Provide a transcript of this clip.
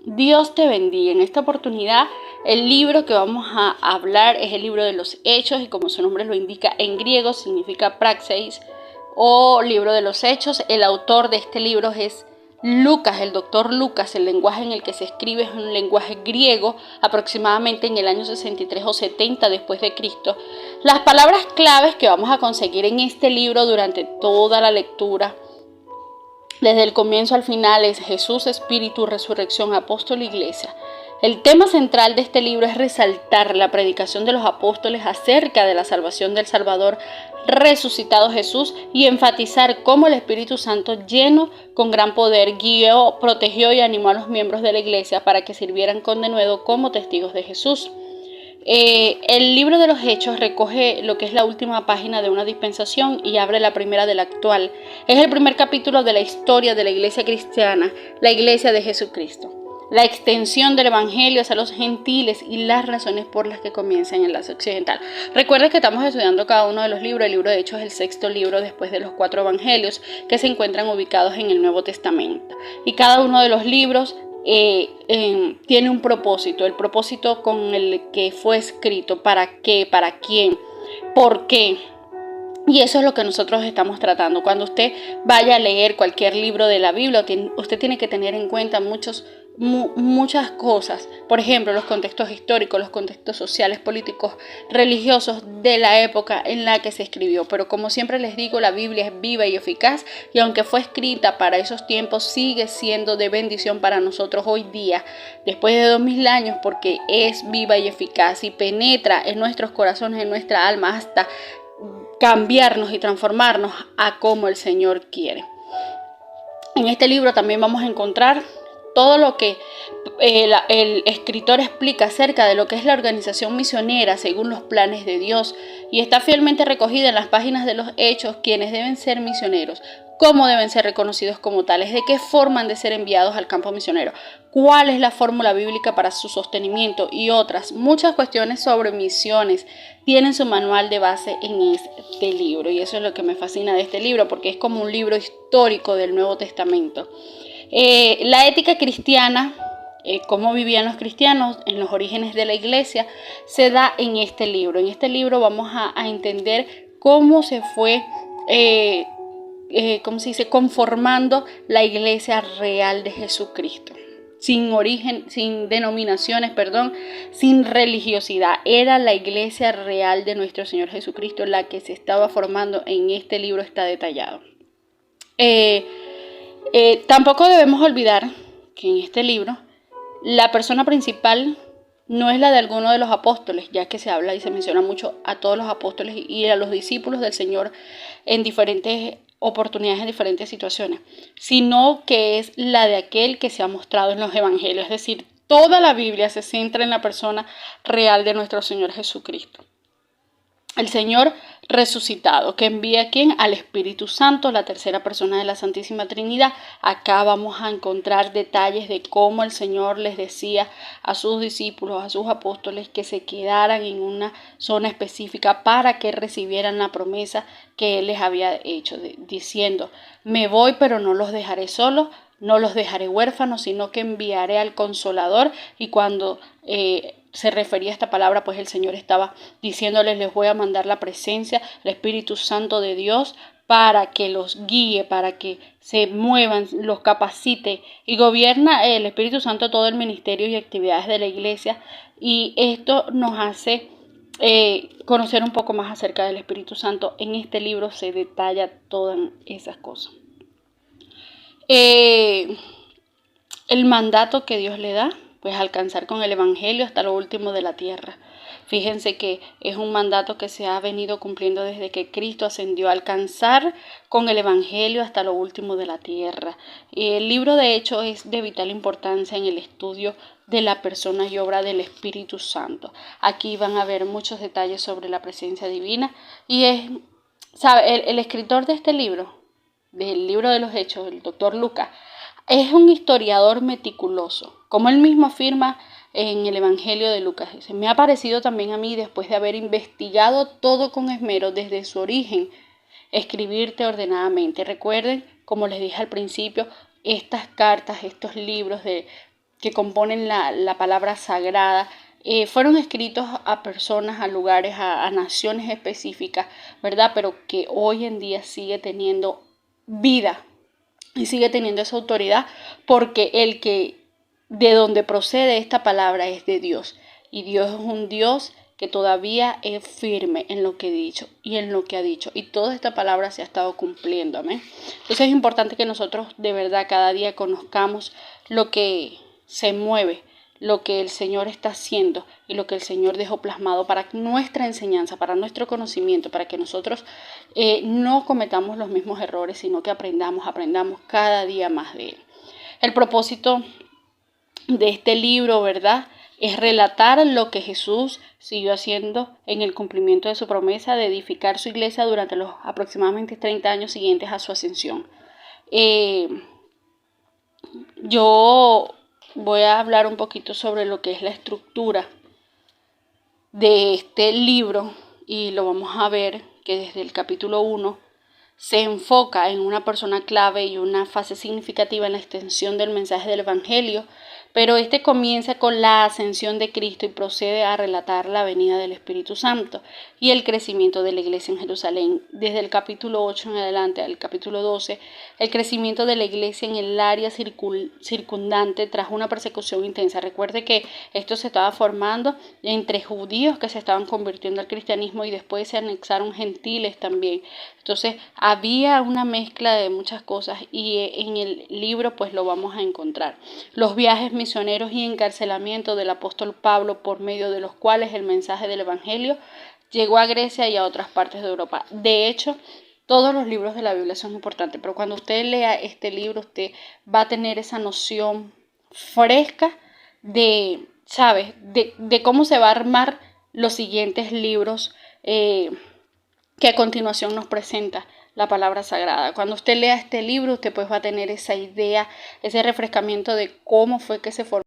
Dios te bendiga. En esta oportunidad el libro que vamos a hablar es el libro de los Hechos y como su nombre lo indica en griego significa praxeis o libro de los Hechos. El autor de este libro es Lucas, el doctor Lucas. El lenguaje en el que se escribe es un lenguaje griego, aproximadamente en el año 63 o 70 después de Cristo. Las palabras claves que vamos a conseguir en este libro durante toda la lectura, desde el comienzo al final, es Jesús, Espíritu, Resurrección, Apóstol, Iglesia. El tema central de este libro es resaltar la predicación de los apóstoles acerca de la salvación del Salvador resucitado Jesús y enfatizar cómo el Espíritu Santo, lleno con gran poder, guió, protegió y animó a los miembros de la Iglesia para que sirvieran con denuedo como testigos de Jesús. El libro de los Hechos recoge lo que es la última página de una dispensación y abre la primera de la actual. Es el primer capítulo de la historia de la iglesia cristiana, la iglesia de Jesucristo. La extensión del evangelio hacia los gentiles y las razones por las que comienza en el enlace occidental. Recuerda que estamos estudiando cada uno de los libros. El libro de Hechos es el sexto libro después de los 4 evangelios que se encuentran ubicados en el Nuevo Testamento. Y cada uno de los libros tiene un propósito, el propósito con el que fue escrito, para qué, para quién, por qué. Y eso es lo que nosotros estamos tratando. Cuando usted vaya a leer cualquier libro de la Biblia, usted tiene que tener en cuenta muchas cosas. Por ejemplo, los contextos históricos, los contextos sociales, políticos, religiosos de la época en la que se escribió. Pero como siempre les digo, la Biblia es viva y eficaz y aunque fue escrita para esos tiempos, sigue siendo de bendición para nosotros hoy día, después de 2000 años, porque es viva y eficaz y penetra en nuestros corazones, en nuestra alma, hasta cambiarnos y transformarnos a como el Señor quiere. En este libro también vamos a encontrar todo lo que el escritor explica acerca de lo que es la organización misionera según los planes de Dios, y está fielmente recogida en las páginas de los Hechos quienes deben ser misioneros, cómo deben ser reconocidos como tales, de qué forma han de ser enviados al campo misionero, cuál es la fórmula bíblica para su sostenimiento y otras muchas cuestiones sobre misiones. Tienen su manual de base en este libro y eso es lo que me fascina de este libro, porque es como un libro histórico del Nuevo Testamento. La ética cristiana, cómo vivían los cristianos en los orígenes de la iglesia, se da en este libro. En este libro vamos a entender cómo se fue conformando la iglesia real de Jesucristo. Sin origen, sin denominaciones, sin religiosidad. Era la iglesia real de nuestro Señor Jesucristo la que se estaba formando. En este libro está detallado. Tampoco debemos olvidar que en este libro la persona principal no es la de alguno de los apóstoles, ya que se habla y se menciona mucho a todos los apóstoles y a los discípulos del Señor en diferentes oportunidades, en diferentes situaciones, sino que es la de aquel que se ha mostrado en los evangelios. Es decir, toda la Biblia se centra en la persona real de nuestro Señor Jesucristo. El Señor resucitado, que envía a ¿quién? Al Espíritu Santo, la tercera persona de la Santísima Trinidad. Acá vamos a encontrar detalles de cómo el Señor les decía a sus discípulos, a sus apóstoles, que se quedaran en una zona específica para que recibieran la promesa que Él les había hecho, diciendo: me voy, pero no los dejaré solos, no los dejaré huérfanos, sino que enviaré al Consolador. Y cuando se refería a esta palabra, pues el Señor estaba diciéndoles: les voy a mandar la presencia, el Espíritu Santo de Dios, para que los guíe, para que se muevan, los capacite, y gobierna el Espíritu Santo todo el ministerio y actividades de la iglesia. Y esto nos hace conocer un poco más acerca del Espíritu Santo. En este libro se detalla todas esas cosas. El mandato que Dios le da, pues alcanzar con el evangelio hasta lo último de la tierra. Fíjense que es un mandato que se ha venido cumpliendo desde que Cristo ascendió, a alcanzar con el evangelio hasta lo último de la tierra. El libro de Hechos es de vital importancia en el estudio de la persona y obra del Espíritu Santo. Aquí van a ver muchos detalles sobre la presencia divina y el escritor de este libro, del libro de los Hechos, el doctor Lucas, es un historiador meticuloso. Como él mismo afirma en el Evangelio de Lucas, dice: me ha parecido también a mí, después de haber investigado todo con esmero desde su origen, escribirte ordenadamente. Recuerden, como les dije al principio, estas cartas, estos libros que componen la palabra sagrada, fueron escritos a personas, a lugares, a naciones específicas, ¿verdad? Pero que hoy en día sigue teniendo vida y sigue teniendo esa autoridad porque el que de donde procede esta palabra es de Dios. Y Dios es un Dios que todavía es firme en lo que he dicho y en lo que ha dicho. Y toda esta palabra se ha estado cumpliendo, amén. Entonces es importante que nosotros de verdad cada día conozcamos lo que se mueve, lo que el Señor está haciendo y lo que el Señor dejó plasmado para nuestra enseñanza, para nuestro conocimiento, para que nosotros no cometamos los mismos errores, sino que aprendamos cada día más de Él. El propósito de este libro, ¿verdad?, es relatar lo que Jesús siguió haciendo en el cumplimiento de su promesa de edificar su iglesia durante los aproximadamente 30 años siguientes a su ascensión. Yo voy a hablar un poquito sobre lo que es la estructura de este libro y lo vamos a ver que desde el capítulo 1 se enfoca en una persona clave y una fase significativa en la extensión del mensaje del Evangelio, pero este comienza con la ascensión de Cristo y procede a relatar la venida del Espíritu Santo y el crecimiento de la iglesia en Jerusalén. Desde el capítulo 8 en adelante al capítulo 12, el crecimiento de la iglesia en el área circundante tras una persecución intensa. Recuerde que esto se estaba formando entre judíos que se estaban convirtiendo al cristianismo y después se anexaron gentiles también. Entonces había una mezcla de muchas cosas y en el libro pues lo vamos a encontrar. Los viajes misioneros y encarcelamiento del apóstol Pablo, por medio de los cuales el mensaje del Evangelio llegó a Grecia y a otras partes de Europa. De hecho, todos los libros de la Biblia son importantes, pero cuando usted lea este libro, usted va a tener esa noción fresca de, ¿sabes?, de cómo se va a armar los siguientes libros que a continuación nos presenta la palabra sagrada. Cuando usted lea este libro, usted pues va a tener esa idea, ese refrescamiento de cómo fue que se formó